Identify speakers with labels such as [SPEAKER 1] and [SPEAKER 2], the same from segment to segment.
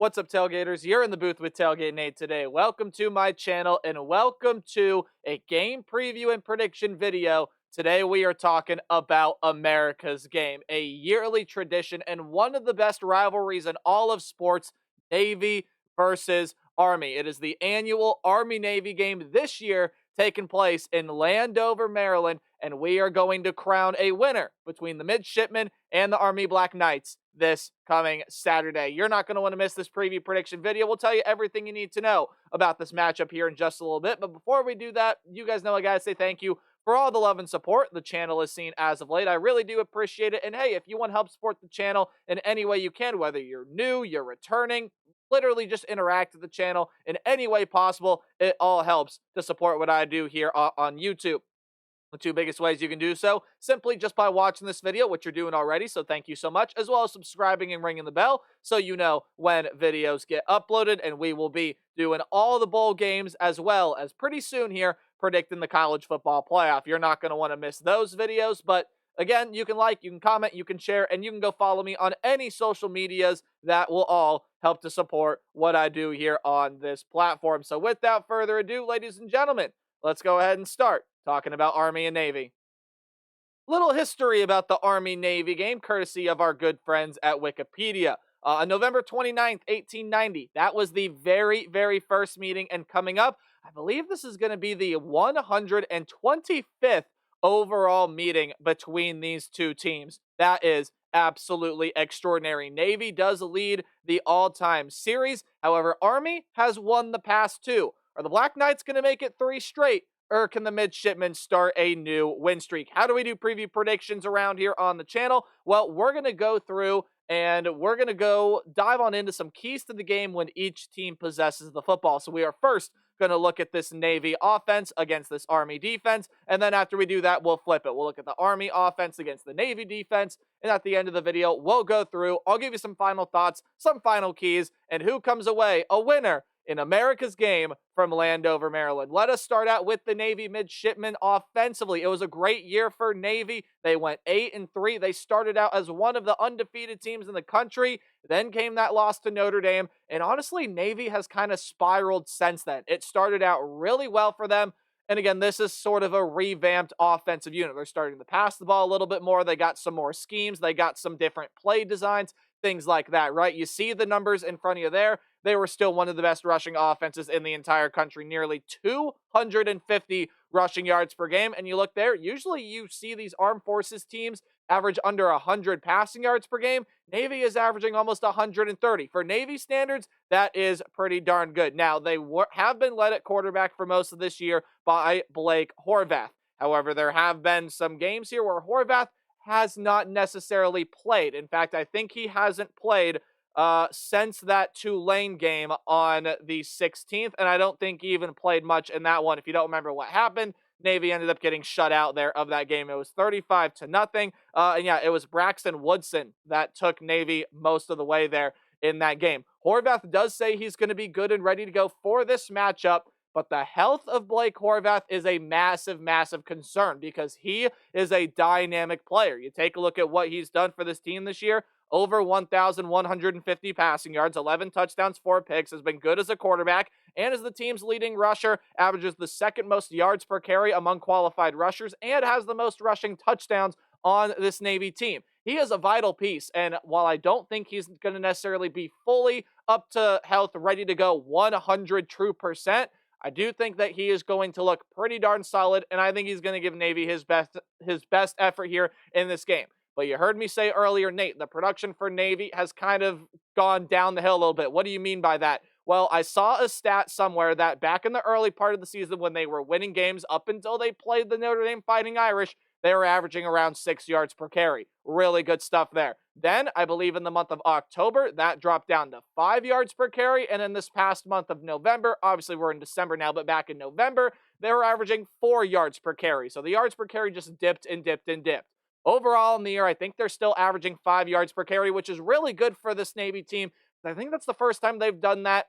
[SPEAKER 1] What's up, Tailgaters? You're in the booth with Tailgate Nate today. Welcome to my channel and welcome to a game preview and prediction video. Today we are talking about America's Game, a yearly tradition and one of the best rivalries in all of sports, Navy versus Army. It is the annual Army-Navy game this year taking place in Landover, Maryland, and we are going to crown a winner between the Midshipmen and the Army Black Knights this coming Saturday. You're not going to want to miss this preview prediction video. We'll tell you everything you need to know about this matchup here in just a little bit. But before we do that, you guys know I got to say thank you for all the love and support the channel has seen as of late. I really do appreciate it. And hey, if you want to help support the channel in any way you can, whether you're new, you're returning, literally just interact with the channel in any way possible, it all helps to support what I do here on YouTube. The two biggest ways you can do so, simply just by watching this video, which you're doing already, so thank you so much, as well as subscribing and ringing the bell so you know when videos get uploaded, and we will be doing all the bowl games as well as pretty soon here predicting the college football playoff. You're not going to want to miss those videos, but again, you can like, you can comment, you can share, and you can go follow me on any social medias that will all help to support what I do here on this platform. So without further ado, ladies and gentlemen, let's go ahead and start talking about Army and Navy. Little history about the Army-Navy game, courtesy of our good friends at Wikipedia. On November 29th, 1890, that was the very first meeting, and coming up, I believe this is going to be the 125th overall meeting between these two teams. That is absolutely extraordinary. Navy does lead the all-time series. However, Army has won the past two. Are the Black Knights going to make it three straight? Or can the Midshipmen start a new win streak? How do we do preview predictions around here on the channel? Well, we're going to go through and we're going to go dive on into some keys to the game when each team possesses the football. So we are first going to look at this Navy offense against this Army defense. And then after we do that, we'll flip it. We'll look at the Army offense against the Navy defense. And at the end of the video, we'll go through. I'll give you some final thoughts, some final keys, and who comes away a winner in America's Game from Landover, Maryland. Let us start out with the Navy Midshipmen offensively. It was a great year for Navy. They went 8-3. They started out as one of the undefeated teams in the country. Then came that loss to Notre Dame. And honestly, Navy has kind of spiraled since then. It started out really well for them. And again, this is sort of a revamped offensive unit. They're starting to pass the ball a little bit more. They got some more schemes. They got some different play designs, things like that, right? You see the numbers in front of you there. They were still one of the best rushing offenses in the entire country, nearly 250 rushing yards per game. And you look there, usually you see these armed forces teams average under 100 passing yards per game. Navy is averaging almost 130. For Navy standards, that is pretty darn good. Now, they have been led at quarterback for most of this year by Blake Horvath. However, there have been some games here where Horvath has not necessarily played. In fact, I think he hasn't played since that Tulane game on the 16th, and I don't think he even played much in that one. If you don't remember what happened, Navy ended up getting shut out there of that game. It was 35-0. And yeah, it was Braxton Woodson that took Navy most of the way there in that game. Horvath does say he's going to be good and ready to go for this matchup, but the health of Blake Horvath is a massive concern because he is a dynamic player. You take a look at what he's done for this team this year. Over 1,150 passing yards, 11 touchdowns, 4 picks, has been good as a quarterback, and as the team's leading rusher, averages the second most yards per carry among qualified rushers, and has the most rushing touchdowns on this Navy team. He is a vital piece, and while I don't think he's going to necessarily be fully up to health, ready to go 100 true percent, I do think that he is going to look pretty darn solid, and I think he's going to give Navy his best effort here in this game. But you heard me say earlier, Nate, the production for Navy has kind of gone down the hill a little bit. What do you mean by that? Well, I saw a stat somewhere that back in the early part of the season when they were winning games up until they played the Notre Dame Fighting Irish, they were averaging around 6 yards per carry. Really good stuff there. Then, I believe in the month of October, that dropped down to 5 yards per carry. And in this past month of November, obviously we're in December now, but back in November, they were averaging 4 yards per carry. So the yards per carry just dipped and dipped and dipped. Overall in the year, I think they're still averaging 5 yards per carry, which is really good for this Navy team. I think that's the first time they've done that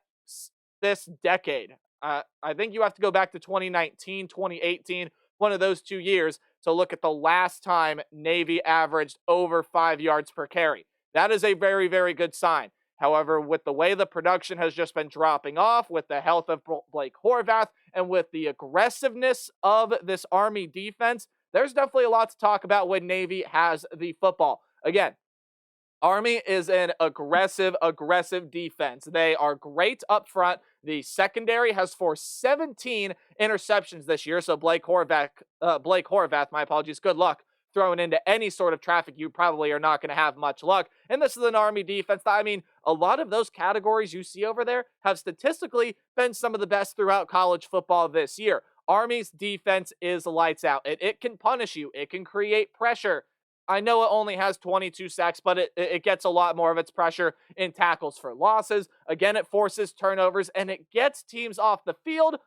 [SPEAKER 1] this decade. I think you have to go back to 2019, 2018, one of those 2 years to look at the last time Navy averaged over 5 yards per carry. That is a very good sign. However, with the way the production has just been dropping off, with the health of Blake Horvath, and with the aggressiveness of this Army defense, there's definitely a lot to talk about when Navy has the football. Again, Army is an aggressive defense. They are great up front. The secondary has forced 17 interceptions this year. So Blake Horvath, my apologies. Good luck throwing into any sort of traffic. You probably are not going to have much luck. And this is an Army defense. I mean, a lot of those categories you see over there have statistically been some of the best throughout college football this year. Army's defense is lights out. It can punish you. It can create pressure. I know it only has 22 sacks, but it gets a lot more of its pressure in tackles for losses. Again, it forces turnovers, and it gets teams off the field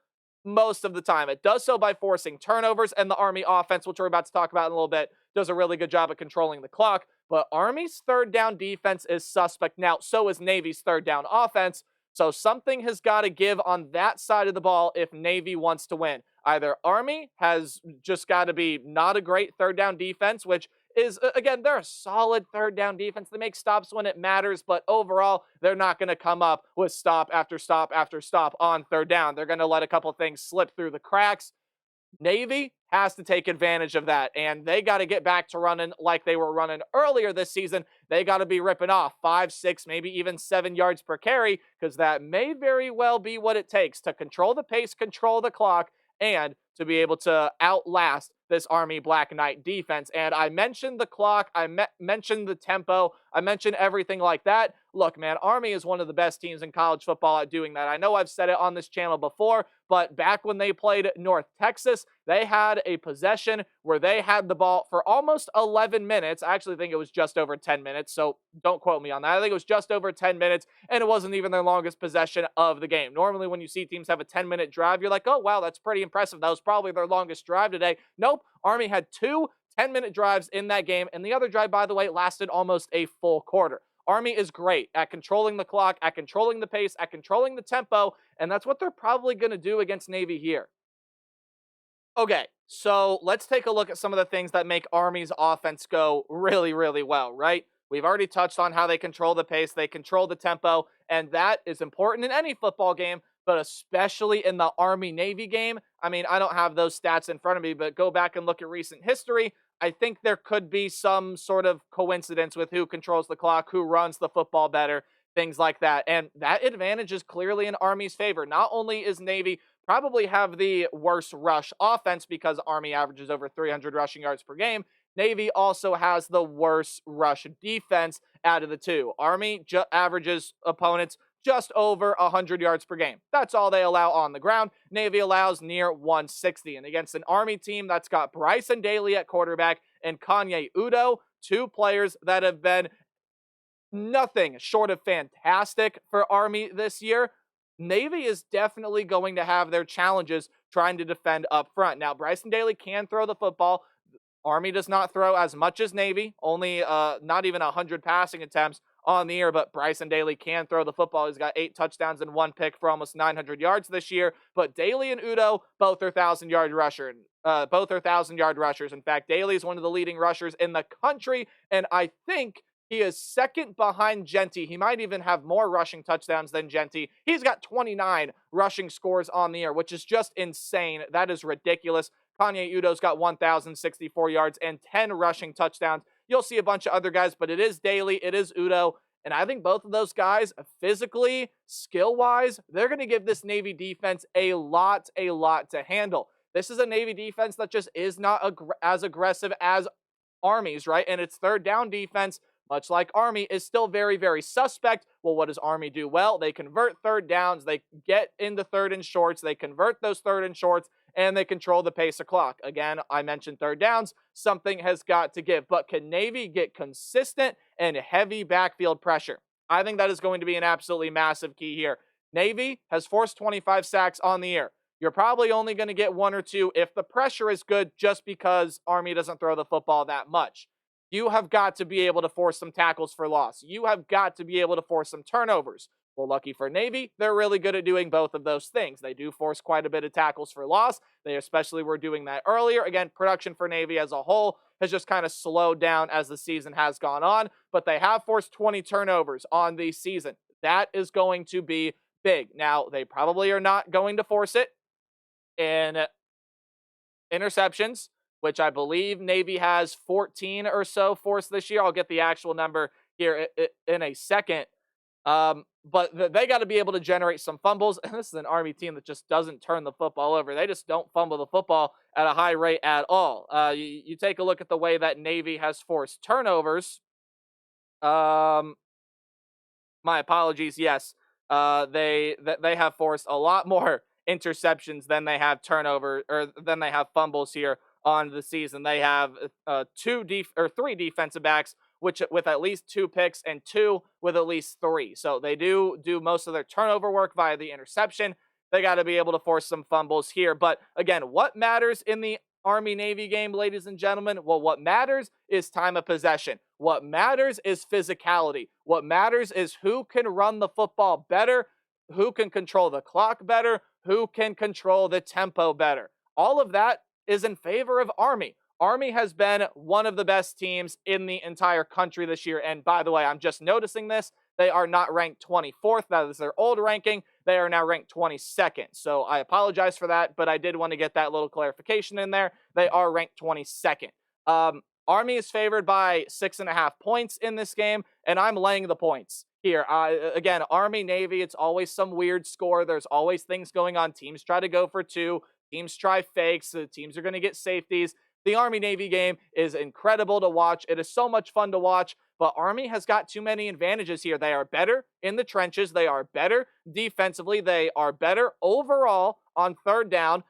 [SPEAKER 1] most of the time. It does so by forcing turnovers, and the Army offense, which we're about to talk about in a little bit, does a really good job at controlling the clock. But Army's third down defense is suspect. Now, so is Navy's third down offense. So something has got to give on that side of the ball if Navy wants to win. Either Army has just got to be not a great third down defense, which is, again, they're a solid third down defense. They make stops when it matters, but overall, they're not going to come up with stop after stop after stop on third down. They're going to let a couple things slip through the cracks. Navy has to take advantage of that, and they got to get back to running like they were running earlier this season. They got to be ripping off 5, 6, maybe even 7 yards per carry, because that may very well be what it takes to control the pace, control the clock, and to be able to outlast this Army Black Knight defense. And I mentioned the clock, mentioned the tempo, I mentioned everything like that. Look, man, Army is one of the best teams in college football at doing that. I know I've said it on this channel before, but back when they played North Texas, they had a possession where they had the ball for almost 11 minutes. I actually think it was just over 10 minutes, so don't quote me on that. I think it was just over 10 minutes, and it wasn't even their longest possession of the game. Normally, when you see teams have a 10-minute drive, you're like, oh, wow, that's pretty impressive. That was probably their longest drive today. Nope, Army had 2 10-minute drives in that game, and the other drive, by the way, lasted almost a full quarter. Army is great at controlling the clock, at controlling the pace, at controlling the tempo, and that's what they're probably going to do against Navy here. Okay, so let's take a look at some of the things that make Army's offense go really, really well, right? We've already touched on how they control the pace, they control the tempo, and that is important in any football game, but especially in the Army-Navy game. I mean, I don't have those stats in front of me, but go back and look at recent history. I think there could be some sort of coincidence with who controls the clock, who runs the football better, things like that. And that advantage is clearly in Army's favor. Not only is Navy probably have the worst rush offense because Army averages over 300 rushing yards per game, Navy also has the worst rush defense out of the two. Army averages opponents just over 100 yards per game. That's all they allow on the ground. Navy allows near 160. And against an Army team that's got Bryson Daly at quarterback and Kanye Udo, 2 players that have been nothing short of fantastic for Army this year, Navy is definitely going to have their challenges trying to defend up front. Now, Bryson Daly can throw the football. Army does not throw as much as Navy, only not even 100 passing attempts on the year, but Bryson Daly can throw the football. He's got 8 touchdowns and 1 pick for almost 900 yards this year. But Daly and Udo, both are 1,000-yard rushers. Both are 1,000-yard rushers. In fact, Daly is one of the leading rushers in the country, and I think he is second behind Genty. He might even have more rushing touchdowns than Genty. He's got 29 rushing scores on the year, which is just insane. That is ridiculous. Kanye Udo's got 1,064 yards and 10 rushing touchdowns. You'll see a bunch of other guys, but it is Daly, it is Udo, and I think both of those guys, physically, skill-wise, they're going to give this Navy defense a lot to handle. This is a Navy defense that just is not as aggressive as Army's, right? And its third down defense, much like Army, is still very suspect. Well, what does Army do well? They convert third downs, they get into third and shorts, they convert those third and shorts, and they control the pace of clock. Again, I mentioned third downs. Something has got to give. But can Navy get consistent and heavy backfield pressure? I think that is going to be an absolutely massive key here. Navy has forced 25 sacks on the year. You're probably only going to get 1 or 2 if the pressure is good, just because Army doesn't throw the football that much. You have got to be able to force some tackles for loss. You have got to be able to force some turnovers. Well, lucky for Navy, they're really good at doing both of those things. They do force quite a bit of tackles for loss. They especially were doing that earlier. Again, production for Navy as a whole has just kind of slowed down as the season has gone on, but they have forced 20 turnovers on the season. That is going to be big. Now, they probably are not going to force it in interceptions, which I believe Navy has 14 or so forced this year. I'll get the actual number here in a second. But they got to be able to generate some fumbles. And this is an Army team that just doesn't turn the football over. They just don't fumble the football at a high rate at all. You take a look at the way that Navy has forced turnovers. My apologies. Yes, they have forced a lot more interceptions than they have turnover or than they have fumbles here on the season. They have three defensive backs which with at least 2 picks and 2 with at least 3. So they do most of their turnover work via the interception. They got to be able to force some fumbles here. But again, what matters in the Army-Navy game, ladies and gentlemen? Well, what matters is time of possession. What matters is physicality. What matters is who can run the football better, who can control the clock better, who can control the tempo better. All of that is in favor of Army. Army has been one of the best teams in the entire country this year. And by the way, I'm just noticing this. They are not ranked 24th. That is their old ranking. They are now ranked 22nd. So I apologize for that, but I did want to get that little clarification in there. They are ranked 22nd. Army is favored by 6.5 points in this game, and I'm laying the points here. Again, Army, Navy, it's always some weird score. There's always things going on. Teams try to go for 2. Teams try fakes. The teams are going to get safeties. The Army-Navy game is incredible to watch. It is so much fun to watch, but Army has got too many advantages here. They are better in the trenches. They are better defensively. They are better overall on third down,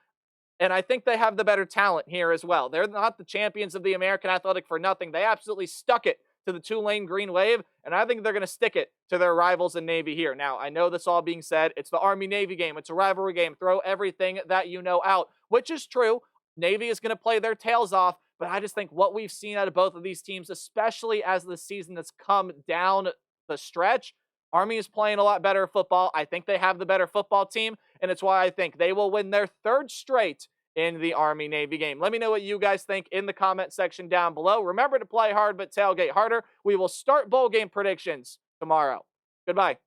[SPEAKER 1] and I think they have the better talent here as well. They're not the champions of the American Athletic for nothing. They absolutely stuck it to the Tulane Green Wave, and I think they're going to stick it to their rivals in Navy here. Now, I know this all being said, it's the Army-Navy game. It's a rivalry game. Throw everything that you know out, which is true. Navy is going to play their tails off, but I just think what we've seen out of both of these teams, especially as the season has come down the stretch, Army is playing a lot better football. I think they have the better football team, and it's why I think they will win their 3rd straight in the Army-Navy game. Let me know what you guys think in the comment section down below. Remember to play hard, but tailgate harder. We will start bowl game predictions tomorrow. Goodbye.